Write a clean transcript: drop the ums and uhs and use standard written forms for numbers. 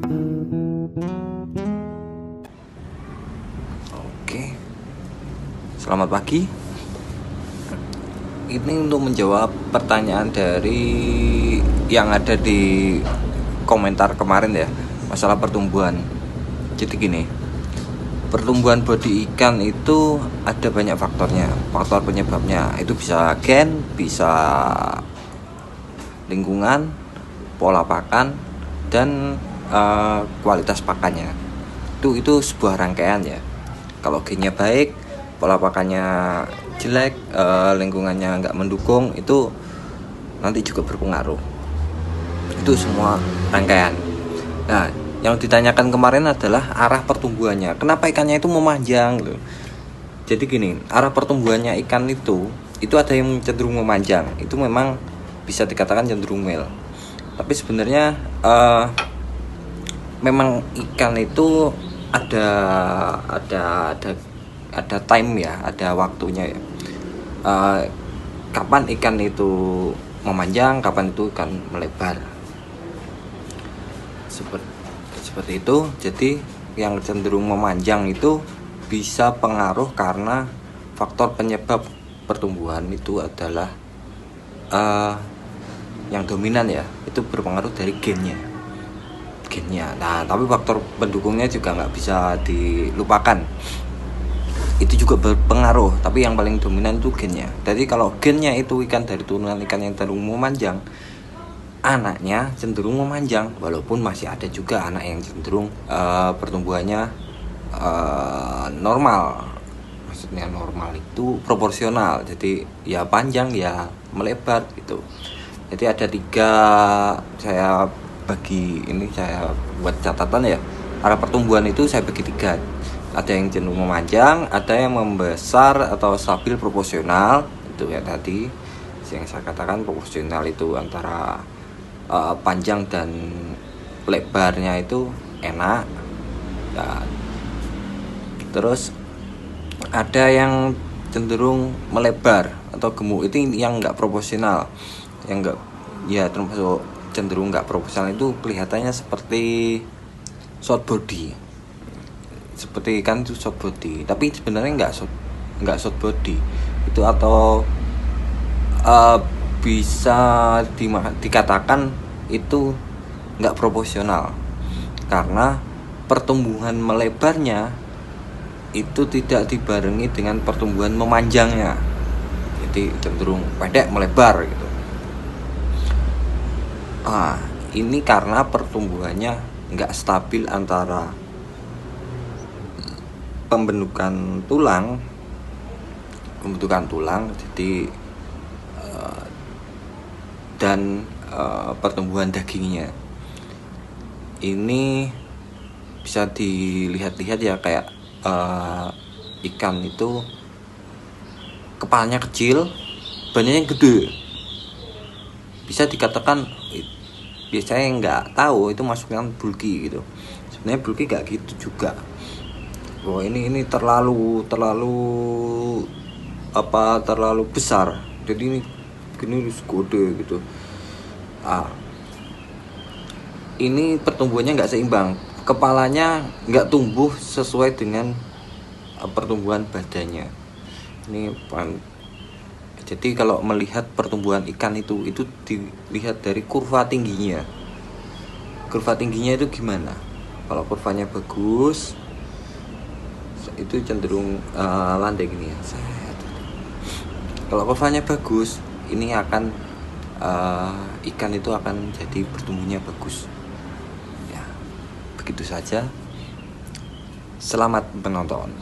Oke, selamat pagi. Ini untuk menjawab pertanyaan dari yang ada di komentar kemarin ya, masalah pertumbuhan. Jadi gini, pertumbuhan bodi ikan itu ada banyak faktornya. Faktor penyebabnya itu bisa gen, bisa lingkungan, pola pakan, dan kualitas pakannya. Itu sebuah rangkaian ya. Kalau gennya baik, pola pakannya jelek, lingkungannya nggak mendukung, itu nanti juga berpengaruh. Itu semua rangkaian. Nah, yang ditanyakan kemarin adalah arah pertumbuhannya. Kenapa ikannya itu memanjang gitu. Jadi gini, arah pertumbuhannya ikan itu ada yang cenderung memanjang. Itu memang bisa dikatakan cenderung male. Tapi sebenarnya memang ikan itu ada time ya, ada waktunya ya. Kapan ikan itu memanjang, kapan itu ikan melebar. Seperti itu. Jadi yang cenderung memanjang itu bisa pengaruh karena faktor penyebab pertumbuhan itu adalah yang dominan ya, itu berpengaruh dari gennya. Nah, tapi faktor pendukungnya juga nggak bisa dilupakan. Itu juga berpengaruh, tapi yang paling dominan itu gennya. Jadi kalau gennya itu ikan dari turunan ikan yang cenderung memanjang, anaknya cenderung memanjang, walaupun masih ada juga anak yang cenderung pertumbuhannya normal. Maksudnya normal itu proporsional, jadi ya panjang ya melebar gitu. Jadi ada 3, saya buat catatan ya. Arah pertumbuhan itu saya bagi 3. Ada yang cenderung memanjang, ada yang membesar atau stabil proporsional. Itu ya tadi yang saya katakan, proporsional itu antara panjang dan lebarnya itu enak. Nah, terus ada yang cenderung melebar atau gemuk, itu yang nggak proporsional, yang nggak ya termasuk cenderung nggak proporsional. Itu kelihatannya seperti short body, seperti ikan itu short body, tapi sebenarnya nggak short body itu, atau bisa dikatakan itu nggak proporsional karena pertumbuhan melebarnya itu tidak dibarengi dengan pertumbuhan memanjangnya. Jadi cenderung pendek melebar gitu. Ini karena pertumbuhannya nggak stabil antara pembentukan tulang, jadi dan pertumbuhan dagingnya. Ini bisa dilihat-lihat ya, kayak ikan itu kepalanya kecil, badannya gede. Bisa dikatakan biasanya nggak tahu itu masuknya bulky gitu. Sebenarnya bulky nggak gitu juga. Ini terlalu besar. Jadi ini gede gitu. Ini pertumbuhannya nggak seimbang. Kepalanya nggak tumbuh sesuai dengan pertumbuhan badannya. Jadi kalau melihat pertumbuhan ikan itu dilihat dari kurva tingginya. Kurva tingginya itu gimana? Kalau kurvanya bagus, itu cenderung landai gini ya. Kalau kurvanya bagus, ini akan ikan itu akan jadi pertumbuhannya bagus. Ya, begitu saja. Selamat menonton.